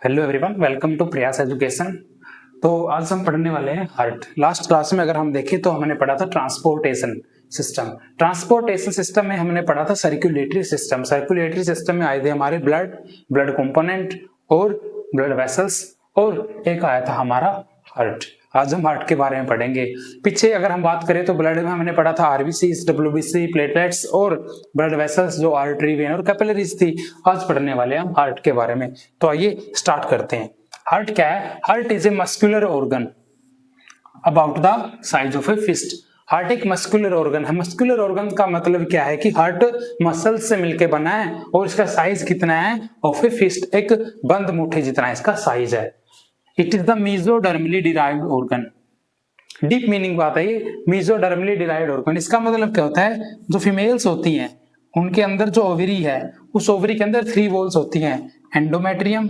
Hello everyone, welcome to प्रयास education. तो आज हम पढ़ने वाले हैं हार्ट। लास्ट क्लास में अगर हम देखें तो हमने पढ़ा था ट्रांसपोर्टेशन सिस्टम। ट्रांसपोर्टेशन सिस्टम में हमने पढ़ा था सर्कुलेटरी सिस्टम। सर्कुलेटरी सिस्टम में आए थे हमारे ब्लड कंपोनेंट और ब्लड वेसल्स, और एक आया था हमारा हार्ट। आज हम हार्ट के बारे में पढ़ेंगे। पीछे अगर हम बात करें तो ब्लड में हमने पढ़ा था आरबीसी, डब्ल्यूबीसी, प्लेटलेट्स और ब्लड वेसल्स जो आर्टरी, वेन और कैपिलरीज थी। आज पढ़ने वाले हैं हम हार्ट के बारे में। तो आइए स्टार्ट करते हैं। हार्ट क्या है? Heart is a muscular organ about the size of a fist. Heart एक मस्कुलर ऑर्गन है। मस्कुलर ऑर्गन का मतलब क्या है कि हार्ट मसल से मिलकर बना है और इसका साइज कितना है? ऑफ ए फिस्ट, एक बंद मुट्ठी जितना इसका साइज है। It is the मेसोडर्मली derived organ. Deep meaning बात है ये, मेसोडर्मली डिराइव्ड ऑर्गन। इसका मतलब क्या होता है? जो फीमेल्स होती हैं उनके अंदर जो ओवरी है, उस ओवरी के अंदर 3 वॉल्स होती हैं, एंडोमेट्रियम,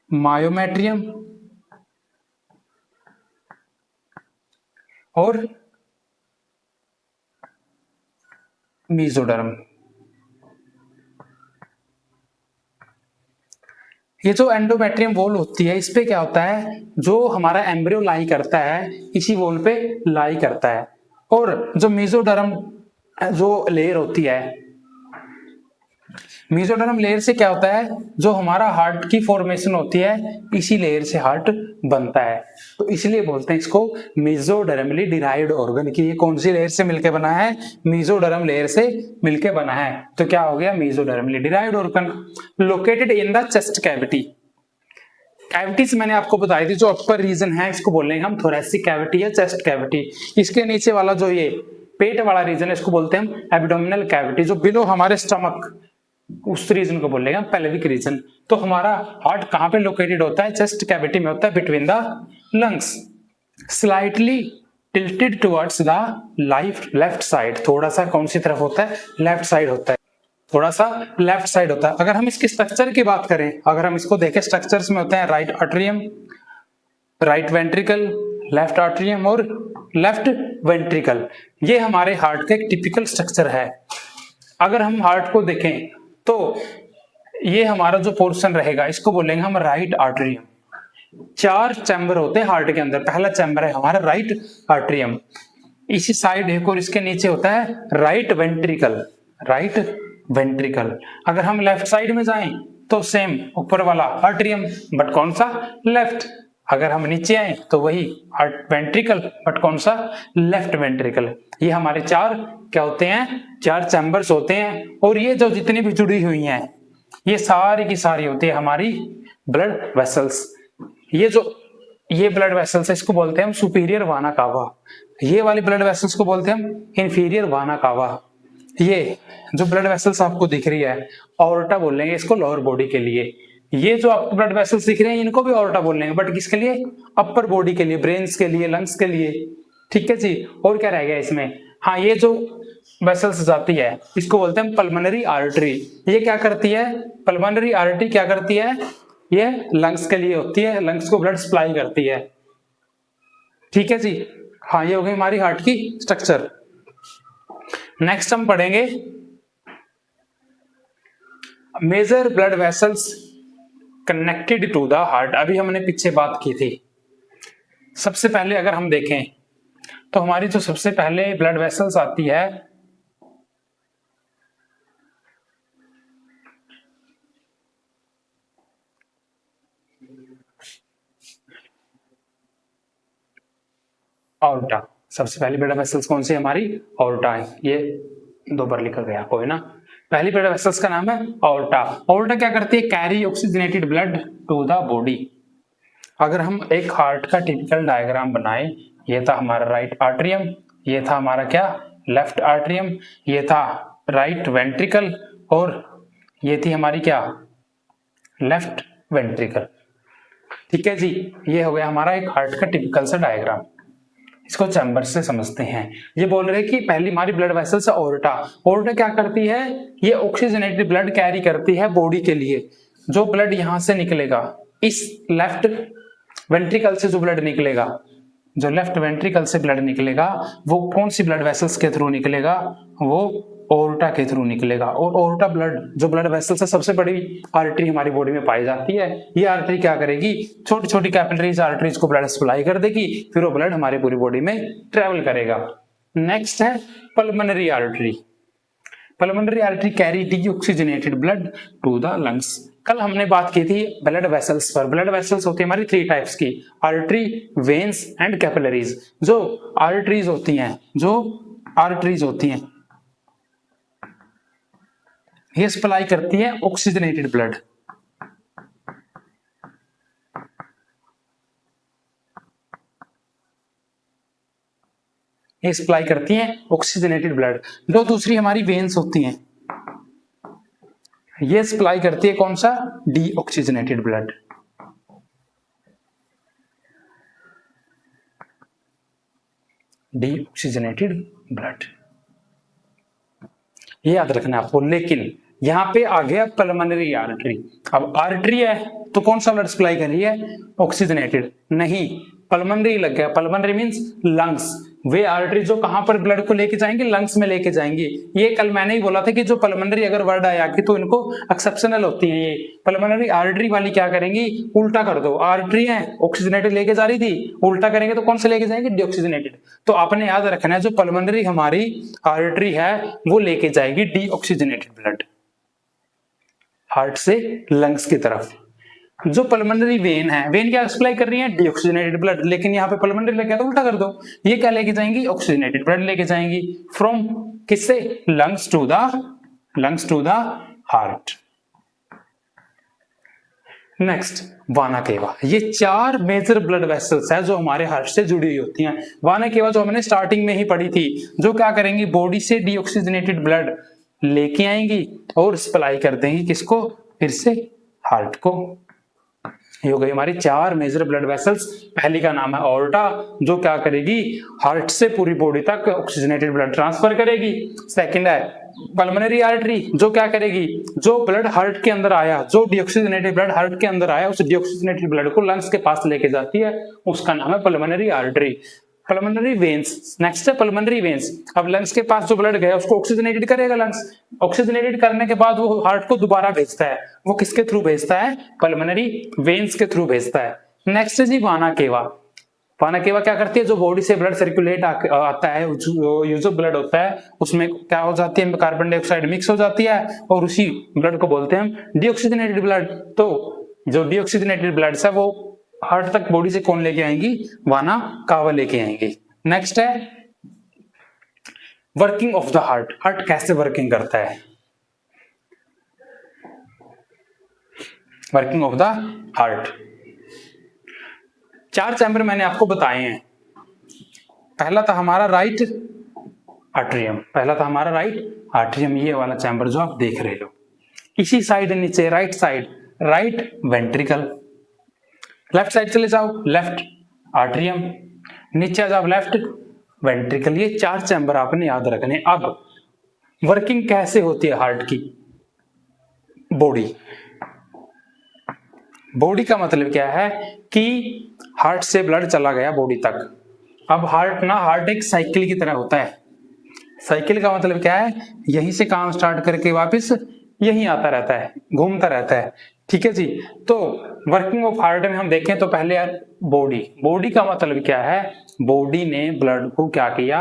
मायोमेट्रियम और मेसोडर्म। ये जो एंडोमेट्रियम वॉल होती है, इस पे क्या होता है? जो हमारा एम्ब्रियो लाई करता है इसी वॉल पे लाई करता है। और जो मेसोडर्म जो लेयर होती है, मेसोडर्म लेयर से क्या होता है? जो हमारा हार्ट की फॉर्मेशन होती है इसी लेयर से हार्ट बनता है। तो इसलिए बोलते हैं इसको मेसोडर्मली डिराइव्ड ऑर्गन। कि ये कौन सी लेयर से मिलकर बना है? मेसोडर्म लेयर से मिलकर बना है। तो क्या हो गया? मेसोडर्मली derived organ. Located in the chest cavity. Cavities मैंने आपको बताई थी, जो अपर रीजन है इसको बोलेंगे हम थोरेसिक कैविटी या चेस्ट कैविटी। इसके नीचे वाला जो ये पेट वाला रीजन है इसको बोलते हैं हम एब्डोमिनल कैविटी। जो बिलो हमारे स्टमक, उस रीजन को बोलेंगे हम पेल्विक रीजन। तो हमारा हार्ट कहां पे लोकेटेड होता है? चेस्ट कैविटी में होता है, between the lungs. Slightly tilted towards the left side. थोड़ा सा कौन सी तरफ होता है? लेफ्ट साइड होता है, थोड़ा सा लेफ्ट साइड होता है। अगर हम इसकी स्ट्रक्चर की बात करें, अगर हम इसको देखें, स्ट्रक्चर्स में होते हैं right atrium, right ventricle, left atrium और लेफ्ट वेंट्रिकल। ये हमारे हार्ट का एक टिपिकल स्ट्रक्चर है। अगर हम हार्ट को देखें तो ये हमारा जो पोर्शन रहेगा इसको बोलेंगे हम राइट आर्टरियम। 4 चैम्बर होते हैं हार्ट के अंदर। पहला चैम्बर है हमारा राइट आर्टरियम, इसी साइड एक, और इसके नीचे होता है राइट वेंट्रिकल। Right ventricle. अगर हम लेफ्ट साइड में जाएं तो सेम ऊपर वाला आर्टरियम, बट कौन सा? लेफ्ट। अगर हम नीचे आए तो वही वेंट्रिकल, बट कौन सा? Left ventricle. ये हमारे 4 क्या होते हैं? 4 चैम्बर्स होते हैं। और ये जो जितनी भी जुड़ी हुई हैं ये सारी की सारी होती है हमारी ब्लड वेसल्स। ये ब्लड वेसल्स है, इसको बोलते हैं हम सुपीरियर वाना कावा। ये वाली ब्लड वेसल्स को बोलते हैं हम इंफीरियर वाना कावा। ये जो ब्लड वेसल्स आपको दिख रही है, ऑर्टा बोलेंगे इसको लोअर बॉडी के लिए। ये जो आपको ब्लड वेसल्स दिख रहे हैं इनको भी ऑर्टा बोलेंगे, बट किसके लिए? अपर बॉडी के लिए, ब्रेन्स के लिए, लंग्स के लिए। ठीक है जी। और क्या रह गया इसमें? हाँ, ये जो वेसल्स जाती है इसको बोलते हैं पल्मोनरी आर्टरी। ये क्या करती है? पल्मोनरी आर्टरी क्या करती है? ये लंग्स के लिए होती है, लंग्स को ब्लड सप्लाई करती है। ठीक है जी। हाँ, ये हो गई हमारी हार्ट की स्ट्रक्चर। नेक्स्ट हम पढ़ेंगे major blood vessels connected to the heart. अभी हमने पीछे बात की थी। सबसे पहले अगर हम देखें तो हमारी जो सबसे पहले ब्लड वेसल्स आती है ऑर्टा। सबसे पहली ब्लड वेसल्स कौन सी? हमारी ऑर्टा है। ये 2 बार लिखा गया, कोई ना। पहली ब्लड वेसल्स का नाम है ऑर्टा। ऑर्टा क्या करती है? Carry oxygenated blood to the body. अगर हम एक हार्ट का टिपिकल डायग्राम बनाए, ये था हमारा राइट आर्टरियम, ये था हमारा क्या? लेफ्ट आर्टरियम, ये था राइट वेंट्रिकल, और ये थी हमारी क्या? Left ventricle. ठीक है जी। ये हो गया हमारा एक हार्ट का टिपिकल सा डायग्राम। इसको चैम्बर से समझते हैं। ये बोल रहे हैं कि पहली हमारी ब्लड वेसल्स ऑर्टा। ऑर्टा क्या करती है? ये ऑक्सीजनेटेड ब्लड कैरी करती है बॉडी के लिए। जो ब्लड यहां से निकलेगा, इस लेफ्ट वेंट्रिकल से जो ब्लड निकलेगा, जो लेफ्ट वेंट्रिकल से ब्लड निकलेगा, वो कौन सी ब्लड वेसल्स के थ्रू निकलेगा? वो ओर्टा के थ्रू निकलेगा। और ओर्टा ब्लड जो ब्लड वेसल से सबसे बड़ी आर्टरी हमारी बॉडी में पाई जाती है, ये आर्टरी क्या करेगी, छोटी छोटी कैपिलरीज आर्टरीज को ब्लड सप्लाई कर देगी, फिर वो ब्लड हमारी पूरी बॉडी में ट्रेवल करेगा। नेक्स्ट है pulmonary artery. Pulmonary artery carry deoxygenated blood to the lungs. कल हमने बात की थी ब्लड वेसल्स पर। ब्लड वेसल्स होती है हमारी 3 टाइप्स की, आर्टरी, वेन्स एंड कैपिलरीज। जो आर्टरीज होती हैं ये सप्लाई करती है ऑक्सीजनेटेड ब्लड। ये सप्लाई करती हैं ऑक्सीजनेटेड ब्लड। जो दूसरी हमारी वेन्स होती हैं ये सप्लाई करती है कौन सा, डीऑक्सीजनेटेड ब्लड। डीऑक्सीजनेटेड ब्लड ये याद रखना आपको। लेकिन यहां पे आ गया पल्मोनरी आर्टरी। अब आर्टरी है तो कौन सा ब्लड सप्लाई कर रही है, ऑक्सीजनेटेड नहीं, पल्मोनरी लग गया। Pulmonary means lungs. वे आर्टरी जो कहां पर ब्लड को लेके जाएंगे, लंग्स में लेके जाएंगे। ये कल मैंने ही बोला था कि जो पल्मोनरी अगर वर्ड आया कि तो इनको एक्सेप्शनल होती है। ये पल्मोनरी आर्टरी वाली क्या करेंगी, उल्टा कर दो। आर्टरी है ऑक्सीजनेटेड लेके जा रही थी, उल्टा करेंगे तो कौन से लेके जाएंगे, डीऑक्सीजनेटेड। तो आपने याद रखना है जो पल्मोनरी हमारी आर्टरी है वो लेके जाएगी डीऑक्सीजनेटेड ब्लड हार्ट से लंग्स की तरफ। जो पल्मोनरी वेन है, वेन क्या सप्लाई कर रही है, डीऑक्सीजनेटेड ब्लड। लेकिन यहाँ पे पल्मोनरी लग गया तो उल्टा कर दो, ये क्या लेके जाएंगी, ऑक्सीजनेटेड ब्लड लेके जाएंगी फ्रॉम किससे, lungs to the heart. Next vena cava. ये 4 मेजर ब्लड वेसल्स है जो हमारे हार्ट से जुड़ी हुई होती हैं। वाना केवा जो हमने स्टार्टिंग में ही पढ़ी थी, जो क्या करेंगी, बॉडी से डीऑक्सीजनेटेड ब्लड लेके आएंगी और सप्लाई कर देंगी किसको, फिर से हार्ट को। ये हो गई हमारी 4 मेजर ब्लड वेसल्स। पहली का नाम है ऑर्टा जो क्या करेगी, हार्ट से पूरी बॉडी तक ऑक्सीजनेटेड ब्लड ट्रांसफर करेगी। सेकंड है पल्मोनरी आर्टरी जो क्या करेगी, जो ब्लड हार्ट के अंदर आया, जो डीऑक्सीजनेटेड ब्लड हार्ट के अंदर आया उस डीऑक्सीजनेटेड ब्लड को लंग्स के पास लेके जाती है, उसका नाम है pulmonary artery. Pulmonary veins. Next है पल्मोनरी वेन्स। अब लंग्स के पास जो ब्लड गया उसको ऑक्सीजनेटेड करेगा लंग्स, ऑक्सीजनेटेड करने के बाद वो हार्ट को दोबारा भेजता है। वो किसके थ्रू भेजता है, पल्मोनरी वेन्स के थ्रू भेजता है। नेक्स्ट है जी वाना केवा। वाना केवा क्या करती है, जो बॉडी से ब्लड सर्कुलेट आता है, जो ब्लड होता है उसमें क्या हो जाती है, कार्बन डाइऑक्साइड मिक्स हो जाती है और उसी ब्लड को बोलते हैं हम डीऑक्सीजनेटेड ब्लड। तो जो डीऑक्सीजनेटेड ब्लड है वो हार्ट तक बॉडी से कौन लेके आएंगी, वाना कावा लेके आएंगी। नेक्स्ट है working of the heart. Heart कैसे वर्किंग करता है, working of the heart. 4 chamber मैंने आपको बताए हैं। पहला था हमारा राइट आर्टरियम, ये वाला चैम्बर जो आप देख रहे हो। इसी साइड नीचे right side, right ventricle. Left side चले जाओ, लेफ्ट आर्टरियम। नीचे आ जाओ, लेफ्ट वेंट्रिकल। ये 4 चैम्बर आपने याद रखने। अब वर्किंग कैसे होती है हार्ट की, बॉडी का मतलब क्या है कि हार्ट से ब्लड चला गया बॉडी तक। अब हार्ट एक साइकिल की तरह होता है। साइकिल का मतलब क्या है, यहीं से काम स्टार्ट करके वापस यहीं आता रहता है, घूमता रहता है। ठीक है जी। तो वर्किंग ऑफ हार्ट में हम देखें तो पहले यार बॉडी का मतलब क्या है, बॉडी ने ब्लड को क्या किया,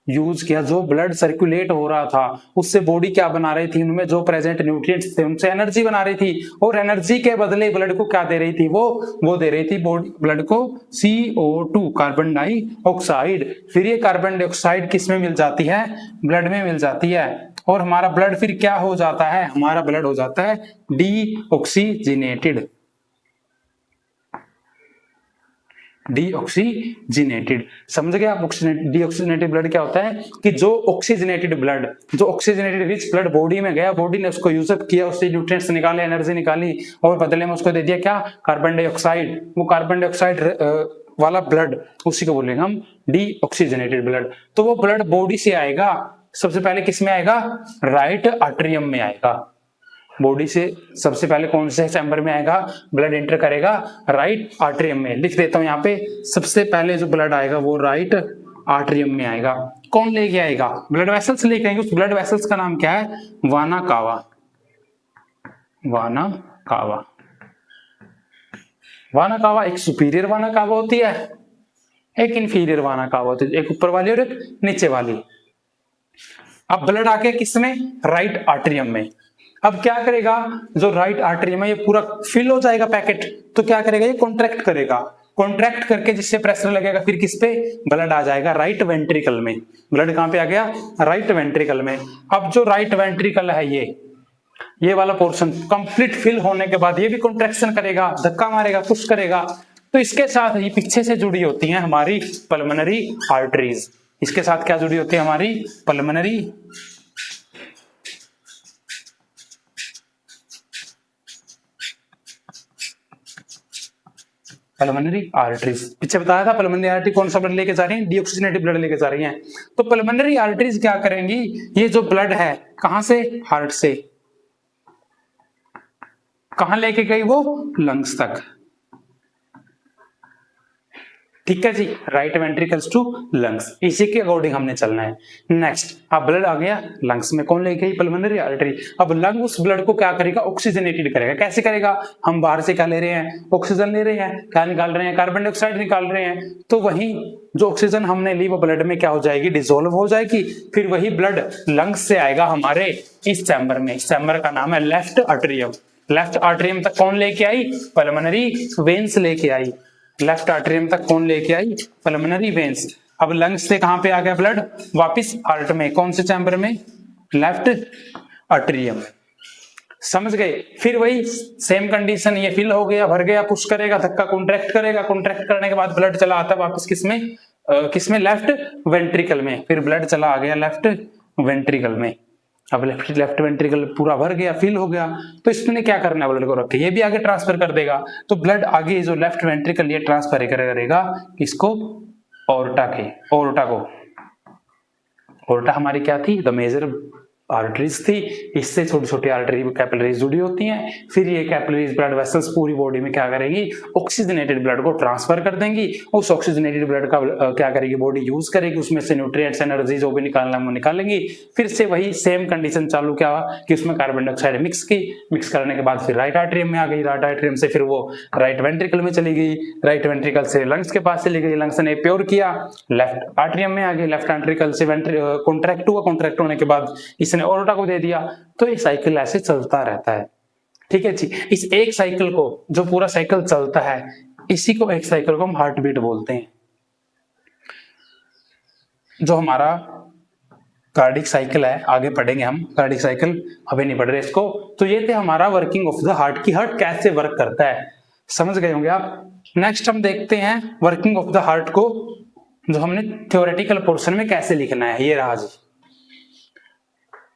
यूज किया। जो ब्लड सर्कुलेट हो रहा था उससे बॉडी क्या बना रही थी, उनमें जो प्रेजेंट न्यूट्रिएंट्स थे उनसे एनर्जी बना रही थी, और एनर्जी के बदले ब्लड को क्या दे रही थी, वो दे रही थी बॉडी ब्लड को CO2 कार्बन डाइऑक्साइड। फिर ये कार्बन डाइऑक्साइड किस में मिल जाती है, ब्लड में मिल जाती है, और हमारा ब्लड फिर क्या हो जाता है, हमारा ब्लड हो जाता है डीऑक्सीजनेटेड। समझ गए आप। डीऑक्सीजनेटेड ब्लड क्या होता है कि जो ऑक्सीजनेटेड रिच ब्लड बॉडी में गया, बॉडी ने उसको यूज अप किया, उससे न्यूट्रिएंट्स निकाले, एनर्जी निकाली, और बदले में उसको दे दिया क्या, कार्बन डाइऑक्साइड। वो कार्बन डाइऑक्साइड वाला ब्लड उसी को बोलेंगे हम डीऑक्सीजनेटेड ब्लड। तो वो ब्लड बॉडी से आएगा, सबसे पहले किस में आएगा, राइट आर्टरियम में आएगा। बॉडी से सबसे पहले कौन से चैम्बर में आएगा, ब्लड एंटर करेगा राइट आर्टरियम में। लिख देता हूं यहाँ पे, सबसे पहले जो ब्लड आएगा वो राइट आर्टरियम में आएगा। कौन लेके आएगा? ब्लड वेसल्स लेके आएंगे। उस ब्लड वेसल्स का नाम क्या है? वाना कावा। वाना कावा। वाना कावा एक सुपीरियर वाना कावा होती है, एक इंफीरियर वाना कावा होती है, एक ऊपर वाली और एक नीचे वाली। अब ब्लड आके किसमें? राइट आर्टरियम में। अब क्या करेगा? जो राइट आर्टरियम है ये पूरा फिल हो जाएगा पैकेट, तो क्या करेगा? ये कॉन्ट्रैक्ट करेगा। कॉन्ट्रैक्ट करके जिससे प्रेशर लगेगा फिर किस पे? ब्लड आ जाएगा राइट वेंट्रिकल में। ब्लड कहां पे आ गया? राइट वेंट्रिकल में। अब जो राइट वेंट्रिकल है ये वाला पोर्शन कंप्लीट फिल होने के बाद ये भी कॉन्ट्रैक्शन करेगा, धक्का मारेगा, पुश करेगा। तो इसके साथ ये पीछे से जुड़ी होती हैं हमारी पल्मोनरी आर्टरीज। इसके साथ क्या जुड़ी होती है? हमारी पल्मोनरी आर्टरीज। पीछे बताया था पल्मोनरी आर्टरी कौन सा ब्लड लेके जा रही है? डीऑक्सीजनेटेड ब्लड लेके जा रही हैं। तो पल्मोनरी आर्टरीज क्या करेंगी? ये जो ब्लड है कहां से? हार्ट से। कहां लेके गई वो? लंग्स तक। ठीक है जी, राइट वेंट्रिकल्स टू लंग्स, इसी के अकॉर्डिंग हमने चलना है। नेक्स्ट, अब ब्लड आ गया लंग्स में, कौन ले गई? Pulmonary artery. अब लंग उस ब्लड को क्या करेगा? ऑक्सीजनेटेड करेगा। कैसे करेगा? हम बाहर से क्या ले रहे हैं? ऑक्सीजन ले रहे हैं। क्या निकाल रहे हैं? कार्बन डाइऑक्साइड निकाल रहे हैं। तो वही जो ऑक्सीजन हमने ली वो ब्लड में क्या हो जाएगी? डिसॉल्व हो जाएगी। फिर वही ब्लड लंग्स से आएगा हमारे इस चैम्बर में। इस चैम्बर का नाम है लेफ्ट आर्टरियम। लेफ्ट आर्टरियम तक कौन लेके आई? पल्मोनरी वेन्स लेके आई। लेफ्ट आर्टरियम तक कौन लेके आई? Pulmonary veins. अब लंग्स से कहां पे आ गया ब्लड? वापस हार्ट में। कौन से चैम्बर में? Left atrium. समझ गए? फिर वही सेम कंडीशन, ये फिल हो गया, भर गया, पुश करेगा, धक्का कॉन्ट्रैक्ट करेगा। कॉन्ट्रैक्ट करने के बाद ब्लड चला आता है वापस किसमें? किसमें? लेफ्ट वेंट्रिकल में। फिर ब्लड चला आ गया लेफ्ट वेंट्रिकल में। अब लेफ्ट वेंट्रिकल पूरा भर गया, फिल हो गया। तो इसने क्या करना है? ब्लड को रख के ये भी आगे ट्रांसफर कर देगा। तो ब्लड आगे जो लेफ्ट वेंट्रिकल ये ट्रांसफर करेगा किसको? ऑर्टा के। ऑर्टा को। ऑर्टा हमारी क्या थी? द मेजर आर्टरीज थी। इससे छोटी छोटी आर्टरी कैपिलरीज जुड़ी होती हैं। फिर ये कैपिलरीज ब्लड वेसल्स पूरी बॉडी में क्या करेंगी? ऑक्सीजनेटेड ब्लड को ट्रांसफर कर देंगी। उस ऑक्सीजनेटेड ब्लड का क्या करेगी? बॉडी यूज करेगी, उसमें से न्यूट्रिएंट्स एनर्जी जो भी निकालना वो निकालेंगी। फिर से वही सेम कंडीशन चालू क्या कि उसमें कार्बन डाइऑक्साइड मिक्स की। मिक्स करने के बाद फिर राइट आर्टरियम में आ गई। राइट आर्टरियम से फिर वो राइट वेंट्रिकल में चली गई। राइट वेंट्रिकल से लंग्स के पास चली गई। लंग्स ने प्योर किया, लेफ्ट आर्टरियम में आ गई। लेफ्ट वेंट्रिकल से कॉन्ट्रैक्ट हुआ। कॉन्ट्रैक्ट होने के बाद इसने ऑर्टा को दे दिया। तो ये साइकिल ऐसे चलता रहता है। ठीक है जी। इस एक साइकिल को, जो पूरा साइकिल चलता है, इसी को एक साइकिल को हम हार्ट बीट बोलते हैं। जो हमारा कार्डिक साइकिल है, आगे पढ़ेंगे हम कार्डिक साइकिल, अभी नहीं पढ़ रहे इसको। तो ये थे हमारा वर्किंग ऑफ द हार्ट की हार्ट कैसे वर्क करता है। समझ गए होंगे आप। नेक्स्ट हम देखते हैं वर्किंग ऑफ द हार्ट को, जो हमने थ्योरेटिकल पोर्शन में कैसे लिखना है। ये रहा जी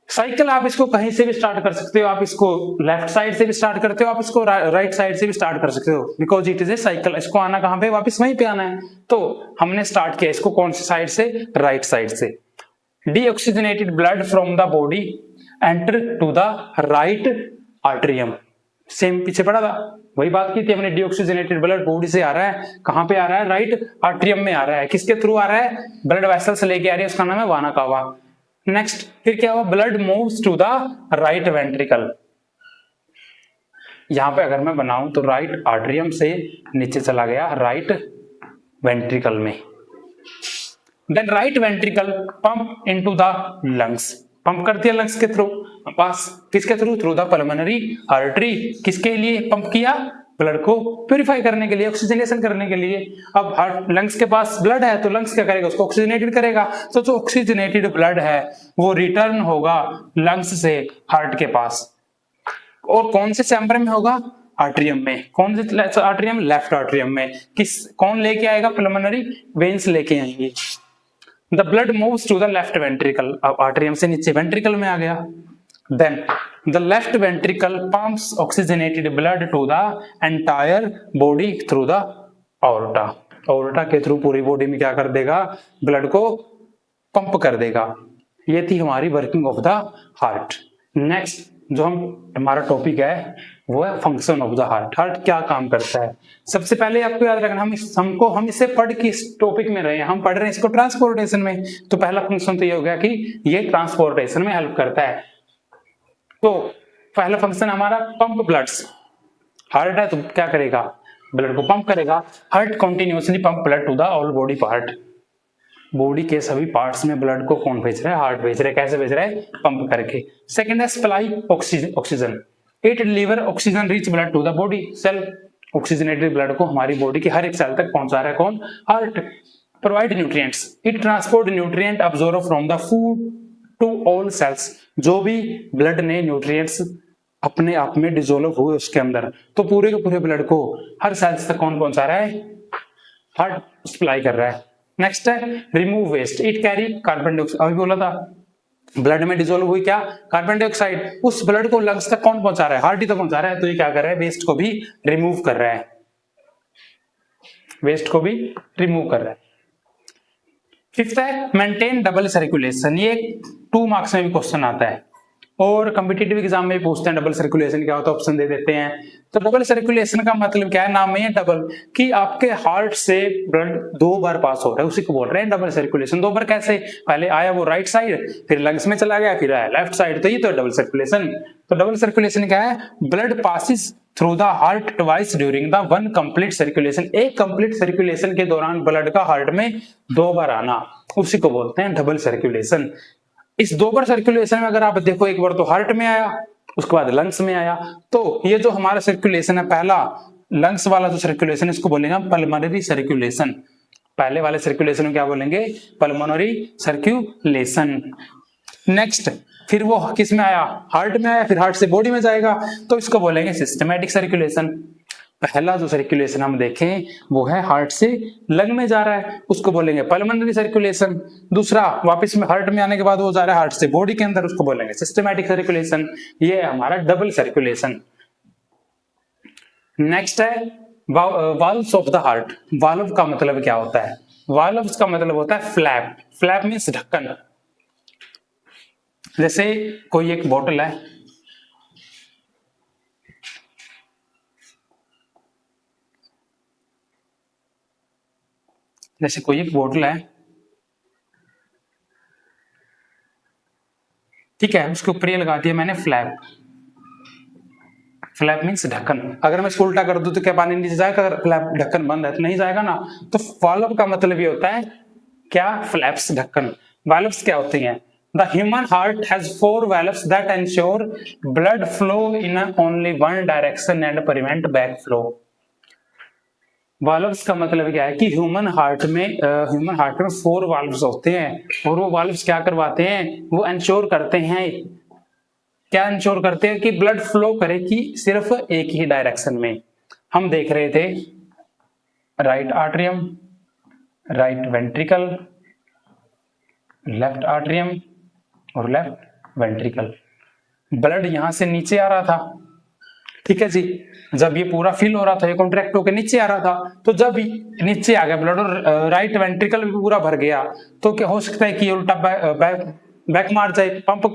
साइकिल। आप इसको कहीं से भी स्टार्ट कर सकते हो। आप इसको लेफ्ट साइड से भी स्टार्ट करते हो, आप इसको राइट साइड से भी स्टार्ट कर सकते हो, because it is A cycle. इसको आना कहां पे? वापस वहीं पे आना है। तो हमने स्टार्ट किया इसको कौन सी साइड से? राइट साइड से। Deoxygenated blood from the body enter to the right atrium. Same पीछे पड़ा था, वही बात की थी हमने। डीऑक्सीजनेटेड ब्लड बॉडी से आ रहा है, कहां पे आ रहा है? राइट आर्टरियम में आ रहा है। किसके थ्रू आ रहा है? ब्लड वेसल से लेके आ रही है, उसका नाम है वाना कावा। नेक्स्ट, फिर क्या हुआ? Blood moves to the right ventricle. यहां पे अगर मैं बनाऊं तो राइट आर्टरियम से नीचे चला गया राइट वेंट्रिकल में। Then right ventricle pump into the lungs. Pump कर दिया लंग्स के थ्रू पास। किसके थ्रू? Through the pulmonary artery. किसके लिए पंप किया? ब्लड को प्यूरिफाई करने के लिए, ऑक्सीजनेशन करने के लिए। अब हार्ट लंग्स के पास ब्लड है तो लंग्स क्या करेगा? उसको ऑक्सीजनेटेड करेगा। तो जो ऑक्सीजनेटेड ब्लड है वो रिटर्न होगा लंग्स से हार्ट के पास। और कौन से चैम्बर में होगा? आर्टरियम में। कौन से आर्टरियम? लेफ्ट आर्टरियम में। कौन लेके आएगा? पल्मोनरी वेन्स लेके आएंगे। The blood moves to the left ventricle. अब आर्टरियम से नीचे वेंट्रिकल में आ गया। Then the left ventricle pumps oxygenated blood to the entire body through the aorta. aorta के थ्रू पूरी बॉडी में क्या कर देगा? ब्लड को पंप कर देगा। ये थी हमारी working of the heart. Next जो हमारा टॉपिक है वो है function of the heart. Heart क्या काम करता है, सबसे पहले आपको याद रखना, हम इसे पढ़ के इस टॉपिक में रहे हैं, हम पढ़ रहे हैं इसको ट्रांसपोर्टेशन में, तो पहला फंक्शन तो ये हो गया कि ये ट्रांसपोर्टेशन में हेल्प करता है। तो पहला फंक्शन हमारा पंप ब्लड्स, हार्ट है तो क्या करेगा, ब्लड को पंप करेगा। Heart continuously pump blood to the all body part, body के सभी पार्ट्स में ब्लड को कौन भेज रहा है, हार्ट भेज रहा है। कैसे भेज रहा है, पंप करके। सेकंड है supply oxygen, it deliver oxygen rich blood to the body cell, oxygenated blood को हमारी बॉडी के हर एक सेल तक पहुंचा रहा है कौन, heart. Provide nutrients, it transport nutrient absorb from the food to all cells, जो भी ब्लड ने न्यूट्रिएंट्स अपने आप में डिसोल्व हुए उसके अंदर, तो पूरे के पूरे ब्लड को हर सेल्स तक कौन पहुंचा रहा है, हार्ट सप्लाई कर रहा है। नेक्स्ट है remove waste, it carry carbon dioxide, अभी बोला था ब्लड में डिसोल्व हुई क्या, कार्बन डाइऑक्साइड, उस ब्लड को लंग्स तक कौन पहुंचा रहा है, हार्ट ही तो पहुंचा रहा है। तो ये क्या कर रहा है, वेस्ट को भी रिमूव कर रहा है, वेस्ट को भी रिमूव कर रहा है। फिफ्थ है मेंटेन डबल सर्कुलेशन, ये 2 मार्क्स में भी क्वेश्चन आता है और कॉम्पिटिटिव एग्जाम में भी पूछते हैं डबल सर्कुलेशन क्या होता है, ऑप्शन दे देते हैं। तो डबल सर्कुलेशन का मतलब क्या है, नाम में है डबल, कि आपके हार्ट से ब्लड 2 बार पास हो रहा है, उसी को बोल रहे हैं डबल सर्कुलेशन। 2 बार कैसे, पहले आया वो राइट साइड, फिर लंग्स में चला गया, फिर आया लेफ्ट साइड, तो ये तो डबल सर्कुलेशन। तो डबल सर्कुलेशन क्या है, blood passes through the heart twice during the 1 complete circulation, एक कंप्लीट सर्कुलेशन के दौरान ब्लड का हार्ट में 2 बार आना, उसी को बोलते हैं डबल सर्कुलेशन। इस 2 बार सर्कुलेशन में अगर आप देखो, एक बार तो हार्ट में आया, उसके बाद लंग्स में आया, तो ये जो हमारा सर्कुलेशन है, पहला लंग्स वाला जो सर्कुलेशन है, इसको बोलेंगे हम पल्मोनरी सर्कुलेशन। पहले वाले सर्कुलेशन में क्या बोलेंगे, पल्मोनरी सर्कुलेशन। नेक्स्ट फिर वो किस में आया, हार्ट में आया, फिर हार्ट से बॉडी में जाएगा, तो इसको बोलेंगे सिस्टमैटिक सर्कुलेशन। पहला जो सर्कुलेशन हम देखें वो है हार्ट से लंग में जा रहा है, उसको बोलेंगे पल्मोनरी सर्कुलेशन। दूसरा वापस में हार्ट में आने के बाद वो जा रहा है हार्ट से बॉडी के अंदर, उसको बोलेंगे सिस्टमैटिक सर्कुलेशन। ये है हमारा डबल सर्कुलेशन। नेक्स्ट है valves of the heart. Valve का मतलब क्या होता है, वाल्व्स का मतलब होता है फ्लैप, फ्लैप मींस ढक्कन। जैसे कोई एक बोतल है, जैसे कोई एक बोतल है, ठीक है, उसके ऊपर ये लगा दिया मैंने फ्लैप, फ्लैप मींस ढक्कन। अगर मैं इसको उल्टा कर दूं तो क्या पानी नीचे जाएगा, अगर फ्लैप ढक्कन बंद है तो नहीं जाएगा ना। तो वाल्व का मतलब ये होता है क्या, फ्लैप्स ढक्कन। वाल्व्स क्या होते हैं, the human heart has 4 valves that ensure blood flow in only 1 direction and prevent back flow. Valves का मतलब क्या है कि ह्यूमन हार्ट में 4 वाल्व्स होते हैं, और वो वाल्व्स क्या करवाते हैं, वो इंश्योर करते हैं, क्या इंश्योर करते हैं कि ब्लड फ्लो करे कि सिर्फ एक ही डायरेक्शन में। हम देख रहे थे right atrium, right ventricle, left atrium और लेफ्ट वेंट्रिकल, ब्लड यहां से नीचे आ रहा था, ठीक है जी। जब ये पूरा फिल हो रहा था, ये कॉन्ट्रैक्ट होकर नीचे आ रहा था, तो जब नीचे आ गया ब्लड और राइट वेंट्रिकल भी पूरा भर गया, तो क्या हो सकता है कि उल्टा बैक मार जाए, पंप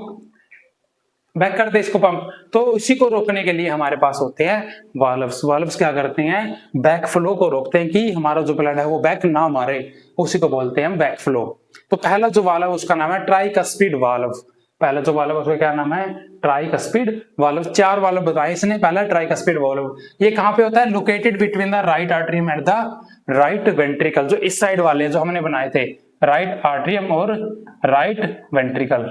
बैक कर दे इसको पंप। तो इसी को रोकने के लिए हमारे पास होते हैं वाल्व्स। वाल्व्स क्या करते हैं, बैक फ्लो को रोकते हैं कि हमारा जो ब्लड है वो बैक ना मारे, उसी को बोलते हैं हम बैक फ्लो। तो पहला जो वाल्व उसका नाम है ट्राइकस्पिड वाल्व। पहला जो वाल्व उसका क्या नाम है, ट्राइकस्पिड वाल्व। 4 वाल्व बताए इसने, पहला ट्राइकस्पिड वाल्व। ये कहां पे होता है, located between the right atrium and the right ventricle, जो इस साइड वाले जो हमने बनाए थे, राइट आर्टरियम और राइट वेंट्रिकल,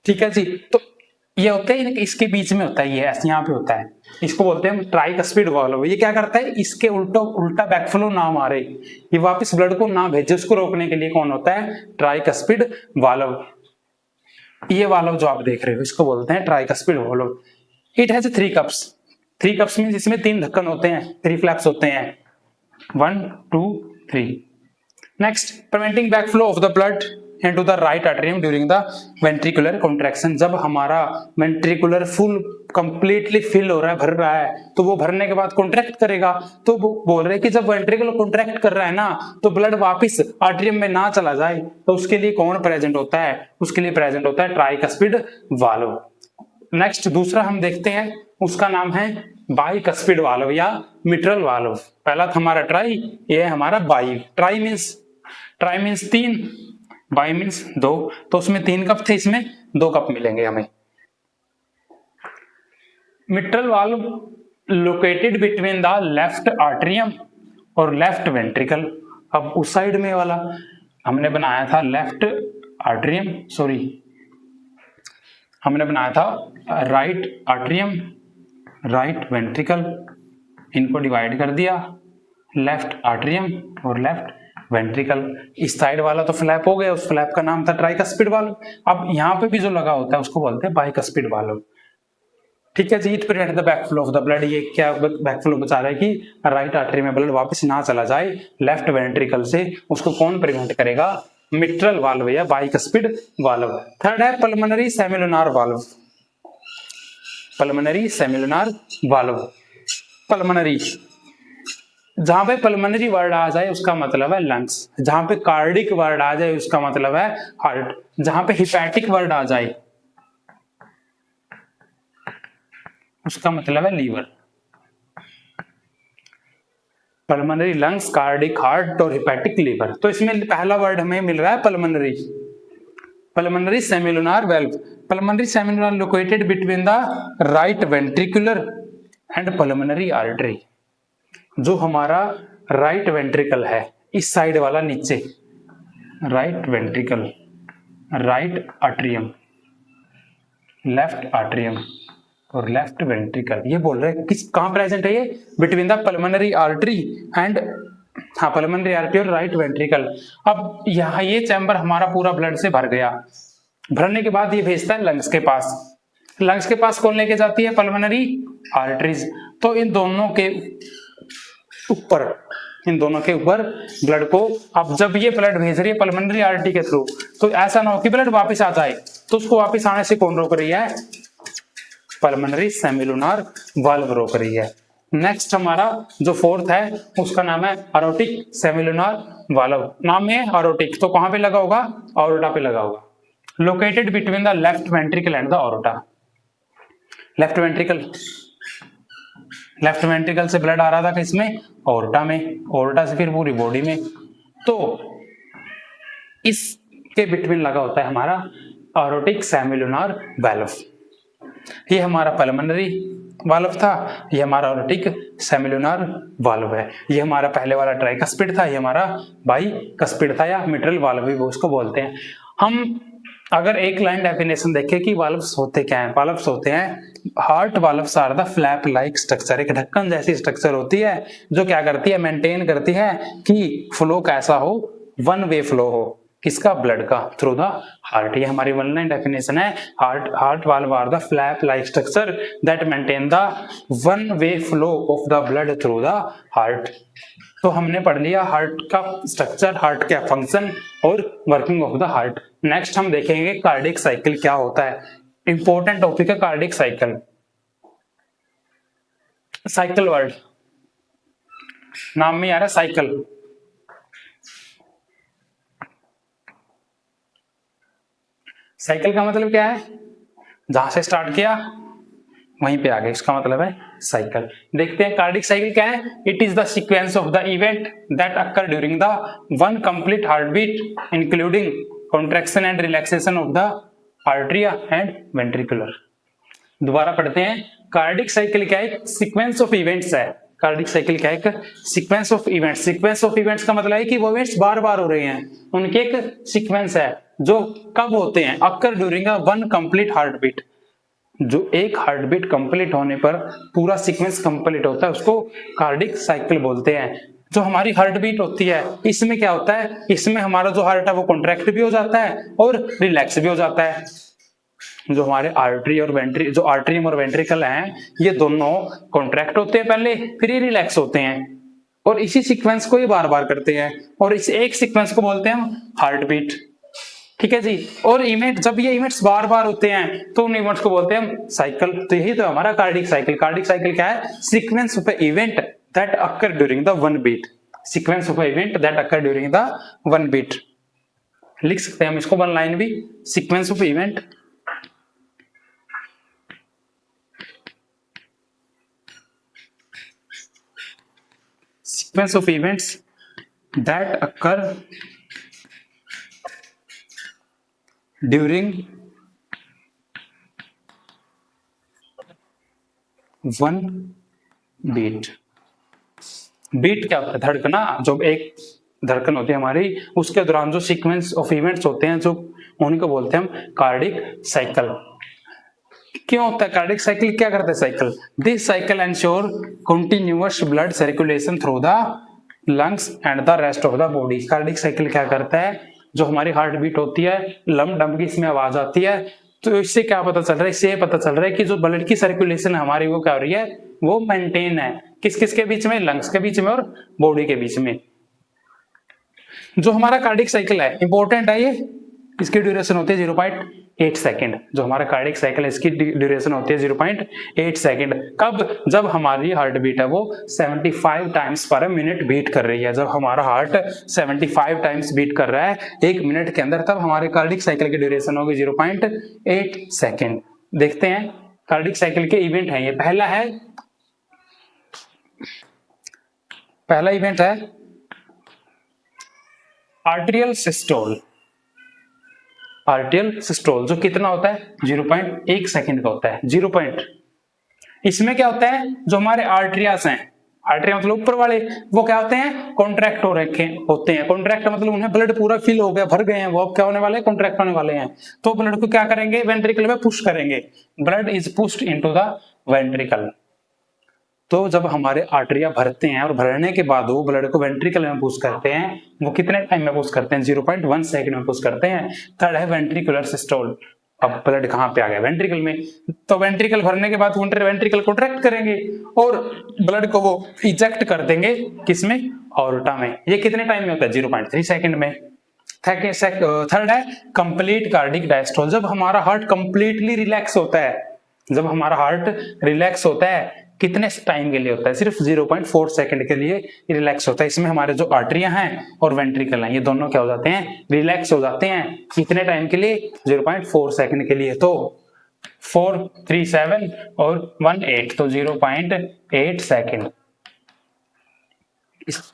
ठीक है जी। तो ये होता है इसके बीच में होता है, ये यहाँ पे होता है, इसको बोलते हैं ट्राइकस्पिड वाल्व। ये क्या करता है, इसके उल्टा बैकफ्लो ना मारे, ये वापस ब्लड को ना भेजे, उसको रोकने के लिए कौन होता है, ट्राइकस्पिड वाल्व। ये वाल्व जो आप देख रहे हो इसको बोलते हैं tricuspid valve. It has 3 cups. 3 cups means इसमें 3 ढक्कन होते हैं, 3 फ्लैप्स होते हैं, 1 2 3। Next, preventing backflow of the blood into the right atrium during the ventricular contraction। जब हमारा वेंट्रिकुलर फुल कंप्लीटली फिल हो रहा है, भर रहा है, तो वो भरने के बाद कॉन्ट्रैक्ट करेगा। तो वो बोल रहे कि जब वेंट्रिकल कॉन्ट्रैक्ट कर रहा है ना, तो ब्लड वापस आर्टरियम में ना चला जाए, तो उसके लिए कौन प्रेजेंट होता है? उसके लिए प्रेजेंट होता है ट्राइकस्पिड वाल्व। नेक्स्ट दूसरा हम देखते हैं, उसका नाम है बाइकस्पिड वाल्व या मिट्रल वाल्व। पहला था हमारा ट्राई, ये है हमारा by. Try means 3, by means 2, तो उसमें 3 कप थे, इसमें 2 कप मिलेंगे हमें। Mitral valve located between the left atrium और लेफ्ट वेंट्रिकल। अब उस साइड में वाला हमने बनाया था लेफ्ट आर्टरियम, सॉरी हमने बनाया था राइट आर्टरियम, राइट वेंट्रिकल, इनको डिवाइड कर दिया, लेफ्ट आर्टरियम और लेफ्ट वेंट्रिकल। इस साइड वाला तो फ्लैप हो गया, उस फ्लैप का नाम था ट्राइकस्पिड वाल्व। अब यहाँ पे भी जो लगा होता है उसको बोलते हैं बाइकस्पिड वाल्व। ठीक है जी। It prevent the backflow of the blood, ये क्या बैकफ्लो बचा रहा है कि राइट आर्टरी में ब्लड वापस ना चला जाए लेफ्ट वेंट्रिकल से, उसको कौन प्रिवेंट करेगा? मिट्रल वाल्व या बाइकस्पिड वाल्व। थर्ड है pulmonary semilunar valve. Pulmonary semilunar valve, pulmonary, जहां पे पल्मोनरी वर्ड आ जाए उसका मतलब है लंग्स, जहां पे कार्डिक वर्ड आ जाए उसका मतलब है हार्ट, जहां पे हिपैटिक वर्ड आ जाए उसका मतलब है liver. Pulmonary lungs, cardiac heart और हिपैटिक लीवर। तो इसमें पहला वर्ड हमें मिल रहा है pulmonary, pulmonary semilunar valve. Pulmonary semilunar located between the right ventricular and pulmonary artery. जो हमारा राइट वेंट्रिकल है, इस साइड वाला नीचे, right ventricle, right atrium, left atrium और लेफ्ट वेंट्रिकल, ये बोल रहे हैं किस कहां प्रेजेंट है? ये between the pulmonary artery and, हाँ, पल्मोनरी आर्टरी और राइट वेंट्रिकल। अब यहाँ ये चैम्बर हमारा पूरा ब्लड से भर गया, भरने के बाद ये भेजता है लंग्स के पास। लंग्स के पास कौन लेके जाती है? Pulmonary arteries. तो इन दोनों के ऊपर ब्लड को, अब जब ये ब्लड भेज रही है पल्मोनरी आर्टरी के थ्रू, तो ऐसा ना हो कि ब्लड वापस आ जाए, तो उसको वापस आने से कौन रोक रही है? पल्मोनरी सेमिलुनार वाल्व रोक रही है। नेक्स्ट हमारा जो फोर्थ है उसका नाम है एरोटिक सेमिलुनार वाल्व। नाम में एरोटिक, तो कहां पे लगा होगा? ऑरोटा पे लगा होगा। Located between the left ventricle and the aorta. Left ventricle से ब्लड आ रहा था किसमें? ऑरोटा में, ऑरोटा से फिर पूरी बॉडी में। तो इसके बिटवीन लगा होता है हमारा एरोटिक सेमिलुनार वाल्व। ये हमारा पल्मोनरी वाल्व था, ये हमारा एरोटिक सेमिलुनार वाल्व है। ये हमारा पहले वाला ट्राइकस्पिड था, ये हमारा बाइकस्पिड था या मिट्रल वाल्व भी वो उसको बोलते हैं। हम अगर एक लाइन डेफिनेशन देखें कि वाल्व्स होते क्या हैं? वाल्व्स होते हैं heart valves are the flap like structure, एक ढक्कन जैसी स्ट्रक्चर होती है जो क्या करती है? मेंटेन करती है कि फ्लो कैसा हो? वन वे फ्लो हो। किसका? ब्लड का, थ्रू द हार्ट। ये हमारी वन लाइन डेफिनेशन है। Heart valve are the flap like structure that maintain the one way flow of the blood through the heart. तो हमने पढ़ लिया हार्ट का स्ट्रक्चर, हार्ट का फंक्शन और working of the heart. Next हम देखेंगे कार्डिक साइकिल क्या होता है। इंपॉर्टेंट टॉपिक है कार्डिक साइकिल। साइकिल वर्ड नाम में आ रहा है साइकिल। साइकिल का मतलब क्या है? जहां से स्टार्ट किया वहीं पे आ गए, इसका मतलब है साइकिल। देखते हैं कार्डिक साइकिल क्या है। It is the sequence of the event that occur during the one complete heart beat including contraction and relaxation of the atria and ventricular. दोबारा पढ़ते हैं। कार्डिक साइकिल क्या है? सीक्वेंस ऑफ इवेंट्स है। Cardiac cycle क्या है? Sequence of events. Sequence of events का मतलब है कि वो इवेंट्स बार बार हो रहे हैं, उनके एक सीक्वेंस है जो कब होते हैं? Occur during one complete heart beat. जो एक हार्ट बीट कंप्लीट होने पर पूरा सीक्वेंस कंप्लीट होता है उसको कार्डिक साइकिल बोलते हैं। जो हमारी हार्ट बीट होती है इसमें क्या होता है? इसमें हमारा जो हार्ट है वो कॉन्ट्रैक्ट भी हो जाता है और रिलैक्स भी हो जाता है। जो हमारे जो आर्टरियम और वेंट्रिकल हैं ये दोनों कॉन्ट्रैक्ट होते हैं पहले, फिर ये रिलैक्स होते हैं और इसी सीक्वेंस को ये बार बार करते हैं और इस एक सीक्वेंस को बोलते हैं हम हार्ट बीट। ठीक है जी। और इवेंट, जब ये इवेंट्स बार बार होते हैं तो उन इवेंट्स को बोलते हैं हम साइकिल। तो यही तो हमारा कार्डिक साइकिल। कार्डिक साइकिल क्या है? Sequence of event that occur during the one beat. Sequence of event that occur during the one beat. लिख सकते हैं हम इसको वन लाइन भी, sequence of event sequence of events that occur during one beat। Beat क्या होता है? धड़कना। जब एक धड़कन होती है हमारी, उसके दौरान जो सीक्वेंस ऑफ इवेंट्स होते हैं, जो उन्हीं को बोलते हैं हम कार्डिक साइकिल। क्यों होता है कार्डिक साइकिल? क्या करता है cycle? This cycle ensure continuous blood circulation through the lungs and the rest of the body. Cardiac cycle क्या करता है? जो हमारी हार्ट बीट होती है, लम डम की इसमें आवाज आती है, तो इससे क्या पता चल रहा है? इससे पता चल रहा है कि जो ब्लड की सर्कुलेशन हमारी वो क्या हो रही है? वो मेंटेन है। किस किस के बीच में? लंग्स के बीच में और बॉडी के बीच में। जो हमारा कार्डिक साइकिल है, इंपॉर्टेंट है ये, इसकी ड्यूरेशन होती है 0.8 सेकेंड। जो हमारा कार्डिक साइकिल है, इसकी ड्यूरेशन होती है 0.8 सेकेंड। कब? जब हमारी हार्ट बीट है वो 75 टाइम्स पर मिनट बीट कर रही है। जब हमारा हार्ट 75 टाइम्स बीट कर रहा है एक मिनट के अंदर, तब हमारे कार्डिक साइकिल की ड्यूरेशन होगी 0.8 सेकेंड। देखते हैं कार्डिक साइकिल के इवेंट है। ये पहला इवेंट है आर्टेरियल सिस्टोल। आर्टेरियल सिस्टोल जो कितना होता है? 0.1 सेकेंड का होता है। 0. इसमें क्या होता है? जो हमारे आर्टरियास हैं, आर्टरिया मतलब ऊपर वाले, वो क्या होते हैं? कॉन्ट्रैक्ट हो रखे होते हैं। कॉन्ट्रैक्ट मतलब उन्हें ब्लड पूरा फिल हो गया, भर गए हैं, वो अब क्या होने वाले? कॉन्ट्रैक्ट होने वाले हैं। तो ब्लड को क्या करेंगे? वेंट्रिकल में पुश करेंगे। Blood is pushed into the ventricle. तो जब हमारे आर्टरिया भरते हैं और भरने के बाद वो ब्लड को वेंट्रिकल में पुश करते हैं, वो कितने टाइम में पुश करते हैं? 0.1 सेकंड में पुश करते हैं। थर्ड है वेंट्रिकुलर सिस्टोल। अब ब्लड कहाँ पे आ गया? वेंट्रिकल में। तो वेंट्रिकल भरने के बाद वेंट्रिकल कॉन्ट्रैक्ट करेंगे और ब्लड को वो इजेक्ट कर देंगे किसमें? ऑर्टा में। ये कितने टाइम में होता है? 0.3 सेकंड में। थर्ड है कंप्लीट कार्डिक डायस्टोल। जब हमारा हार्ट कंप्लीटली रिलैक्स होता है, जब हमारा हार्ट रिलैक्स होता है, कितने टाइम के लिए होता है? सिर्फ 0.4 सेकंड के लिए रिलैक्स होता है। इसमें हमारे जो आर्टरियां हैं और वेंट्रिकल हैं, ये दोनों क्या हो जाते हैं? रिलैक्स हो जाते हैं। कितने टाइम के लिए? 0.4 सेकंड के लिए। तो 4, 3, 7 और 1, 8, तो 0.8 सेकंड।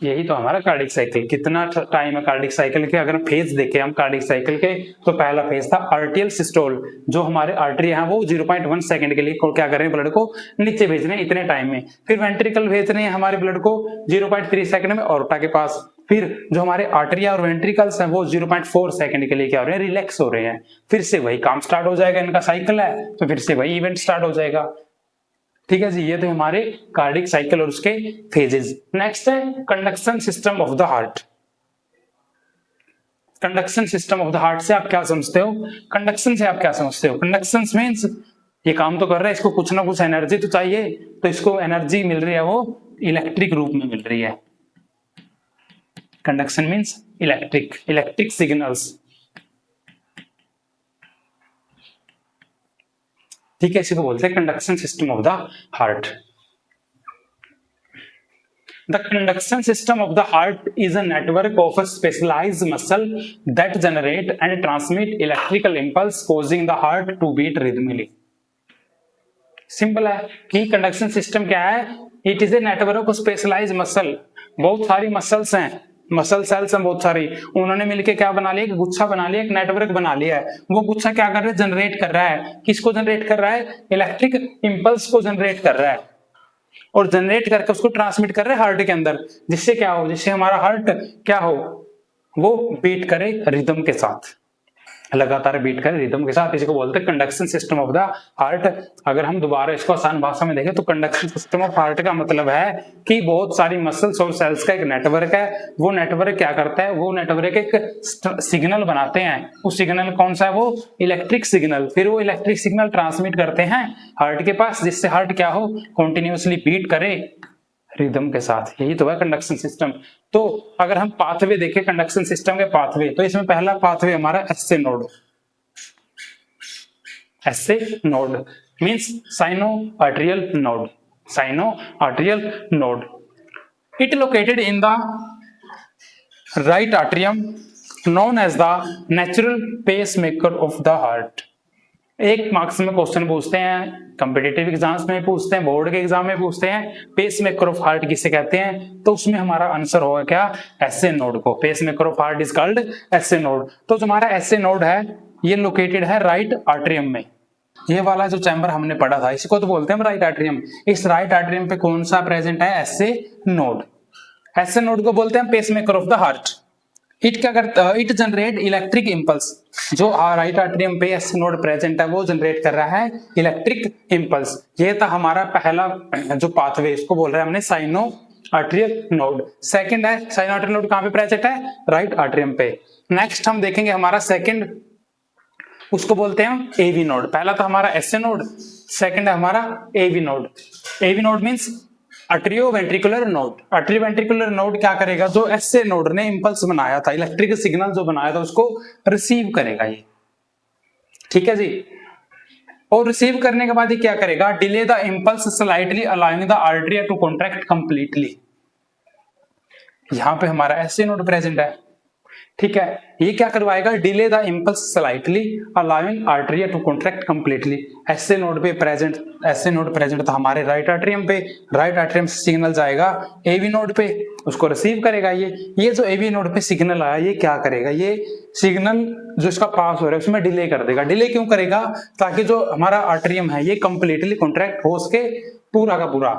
यही तो हमारा कार्डिक साइकिल। कितना टाइम है कार्डिक साइकिल के? अगर फेज देखें हम कार्डिक साइकिल के, तो पहला फेज था आर्टियल सिस्टोल। जो हमारे आर्टरी है वो 0.1 सेकंड के लिए क्या कर रहे हैं? ब्लड को नीचे भेज रहे हैं इतने टाइम में। फिर वेंट्रिकल भेज रहे हैं हमारे ब्लड को 0.3 सेकंड में ऑर्टा के पास। फिर जो हमारे आर्टरिया और वेंट्रिकल्स हैं वो 0.4 सेकंड के लिए क्या हो रहे हैं? रिलैक्स हो रहे हैं। फिर से वही काम स्टार्ट हो जाएगा। इनका साइकिल है तो फिर से वही इवेंट स्टार्ट हो जाएगा। ठीक है जी, ये तो हमारे कार्डिक साइकिल और उसके फेजेस। नेक्स्ट है conduction system of the heart. Conduction system of the heart से आप क्या समझते हो? कंडक्शन से आप क्या समझते हो? कंडक्शन मींस ये काम तो कर रहा है, इसको कुछ ना कुछ एनर्जी तो चाहिए, तो इसको एनर्जी मिल रही है वो इलेक्ट्रिक रूप में मिल रही है। Conduction means electric signals. ठीक है, इसी को बोलते हैं conduction system of the heart. The conduction system of the heart is a network of specialized muscle that generate and transmit electrical impulse, causing the heart to beat rhythmically. Simple है कि conduction system क्या है? It is a network of specialized muscle. बहुत सारी muscles हैं, muscle cells हैं बहुत सारी, उन्होंने मिलकर क्या बना लिया? एक गुच्छा बना लिया, एक नेटवर्क बना लिया है। वो गुच्छा क्या कर रहा है? जनरेट कर रहा है। किसको जनरेट कर रहा है? इलेक्ट्रिक इंपल्स को जनरेट कर रहा है, और जनरेट करके उसको ट्रांसमिट कर रहे हैं हार्ट के अंदर। जिससे क्या हो? जिससे हमारा हार्ट क्या हो? वो बीट करे रिदम के साथ, लगातार बीट करे रिदम के साथ। इसी को बोलते हैं conduction system of the heart. अगर हम दोबारा इसको आसान भाषा में देखें तो कंडक्शन सिस्टम ऑफ हार्ट का मतलब है कि बहुत सारी मसल्स और सेल्स का एक नेटवर्क है। वो नेटवर्क क्या करता है? वो नेटवर्क एक सिग्नल बनाते हैं। वो सिग्नल कौन सा है? वो इलेक्ट्रिक सिग्नल। फिर वो इलेक्ट्रिक सिग्नल ट्रांसमिट करते हैं हार्ट के पास, जिससे हार्ट क्या हो? कंटिन्यूअसली बीट करे रिदम के साथ, यही तो है कंडक्शन सिस्टम। तो अगर हम पाथवे देखें कंडक्शन सिस्टम के पाथवे, तो इसमें पहला पाथवे हमारा SA node, SA node means sino arterial node, sino arterial node. It located in the right atrium known as the natural pace maker of the heart. एक marks में question पूछते हैं, competitive exams में पूछते हैं, board के exam में पूछते हैं, पेस मेकर ऑफ हार्ट किसे कहते हैं, तो उसमें हमारा आंसर होगा क्या, एसए नोड को। Pace maker of heart is called SA node. तो जो हमारा एसए नोड है ये लोकेटेड है राइट आर्टरियम में। ये वाला जो चैम्बर हमने पढ़ा था इसको तो बोलते हैं राइट आर्टरियम। इस राइट आर्टरियम पे कौन सा प्रेजेंट है, एसए नोड। एसए नोड को बोलते हैं pace maker of the heart. It क्या करता है, इट जनरेट इलेक्ट्रिक इंपल्स। जो राइट आर्टरियम पे एसए नोड प्रेजेंट है वो जनरेट कर रहा है इलेक्ट्रिक इंपल्स। ये था हमारा पहला जो पाथवे, इसको बोल रहे हैं हमने साइनो आर्टरियल नोड। सेकंड है साइनो आर्टरियल नोड कहां पे प्रेजेंट है, राइट आर्टरियम पे। नेक्स्ट हम देखेंगे हमारा सेकंड, उसको बोलते हैं हम एवी नोड। पहला था हमारा एसए नोड, सेकंड है हमारा AV node. AV node means atrioventricular node. Atrioventricular node क्या करेगा, जो एसए नोड ने इंपल्स बनाया था, इलेक्ट्रिक सिग्नल जो बनाया था उसको रिसीव करेगा ये, ठीक है जी। और रिसीव करने के बाद ये क्या करेगा, delay the impulse slightly allowing the artery to contract completely. यहां पे हमारा एसए नोड प्रेजेंट है, ठीक है। ये क्या करवाएगा, delay the impulse slightly allowing artery to contract completely. SA node पे प्रेजेंट, एसए नोड प्रेजेंट था हमारे राइट आर्टरियम पे, राइट आर्टरियम से सिग्नल जाएगा एवी नोड पे, उसको रिसीव करेगा ये जो एवी नोड पे सिग्नल आया ये क्या करेगा, ये सिग्नल जो इसका पास हो रहा है उसमें डिले कर देगा। डिले क्यों करेगा, ताकि जो हमारा आर्टरियम है ये कंप्लीटली कॉन्ट्रैक्ट हो सके पूरा का पूरा।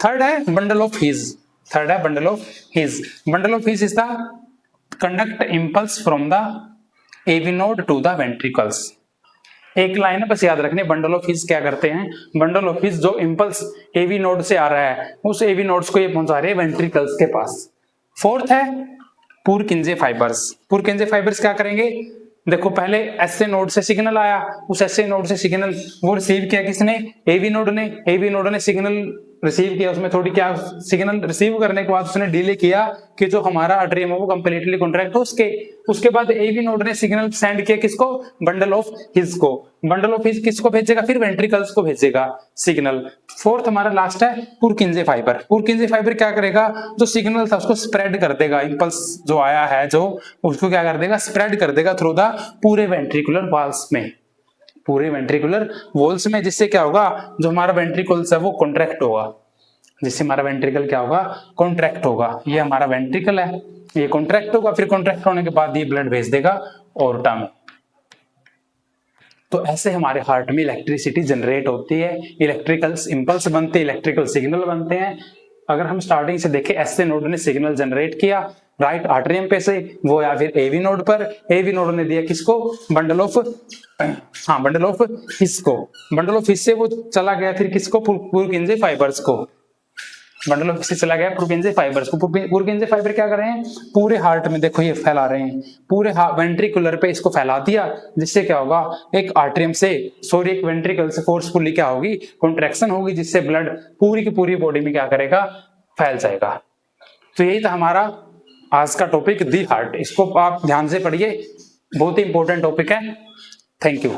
थर्ड है बंडल ऑफ हीज, थर्ड है bundle of his. Bundle of his is the conduct impulse from the AV node to the ventricles। एक लाइन है बस याद रखने, बंडल ऑफ हीज क्या करते हैं, बंडल ऑफ हीज जो इंपल्स एवी नोड से आ रहा है उस एवी नोड्स को ये पहुंचा रहे हैं वेंट्रिकल्स के पास। फोर्थ है पुरकिंजे फाइबर्स। पुरकिंजे फाइबर्स क्या करेंगे, देखो पहले एसए नोड से सिग्नल आया, उस एसए नोड से सिग्नल वो रिसीव किया किसने, एवी नोड ने। एवी नोड ने सिग्नल रिसीव किया, उसमें थोड़ी क्या सिग्नल रिसीव करने के बाद उसने डिले किया कि जो हमारा आर्टरियम है वो कंप्लीटली कॉन्ट्रैक्ट हो उसके बाद एवी नोड ने सिग्नल सेंड किया किसको, बंडल ऑफ हिज को। बंडल ऑफ हिज किसको भेजेगा, फिर वेंट्रिकल्स को भेजेगा सिग्नल। फोर्थ हमारा लास्ट है पुरकिंजे फाइबर। पुरकिंजे फाइबर क्या करेगा, जो सिग्नल था उसको स्प्रेड कर देगा, इंपल्स जो आया है जो उसको क्या कर देगा, स्प्रेड कर देगा थ्रू द पूरे वेंट्रिकुलर वॉल्स में, पूरे वेंट्रिकुलर वॉल्स में, जिससे क्या होगा, जो हमारा वेंट्रिकल्स है वो कॉन्ट्रैक्ट होगा, जिससे हमारा वेंट्रिकल क्या होगा, कॉन्ट्रैक्ट होगा। ये हमारा वेंट्रिकल है, ये कॉन्ट्रैक्ट होगा, फिर कॉन्ट्रैक्ट होने के बाद ये ब्लड भेज देगा ऑर्टा में। तो ऐसे हमारे हार्ट में इलेक्ट्रिसिटी जनरेट होती है, इलेक्ट्रिकल इंपल्स बनते हैं, इलेक्ट्रिकल सिग्नल बनते हैं। अगर हम स्टार्टिंग से देखें, एसए नोड ने सिग्नल जनरेट किया राइट आर्टरियम पे से, वो या फिर एवी नोड पर, एवी नोड ने दिया किसको, bundle of bundle of his को, बंडल ऑफ हिज से वो चला गया फिर किसको, पुरकिंजे फाइबर्स को, बंडल ऑफ हिज से चला गया पुरकिंजे फाइबर्स को। पुरकिंजे फाइबर क्या कर रहे हैं, पूरे हार्ट में देखो ये फैला रहे हैं, पूरे वेंट्रिकुलर पे इसको फैला दिया, जिससे क्या होगा, एक आर्टरियम से एक वेंट्रिकल से फोर्सफुली क्या होगी, कॉन्ट्रैक्शन होगी, जिससे ब्लड पूरी की पूरी बॉडी में क्या करेगा, फैल जाएगा। तो यही था हमारा आज का टॉपिक दी हार्ट। इसको आप ध्यान से पढ़िए, बहुत ही इंपॉर्टेंट टॉपिक है। Thank you.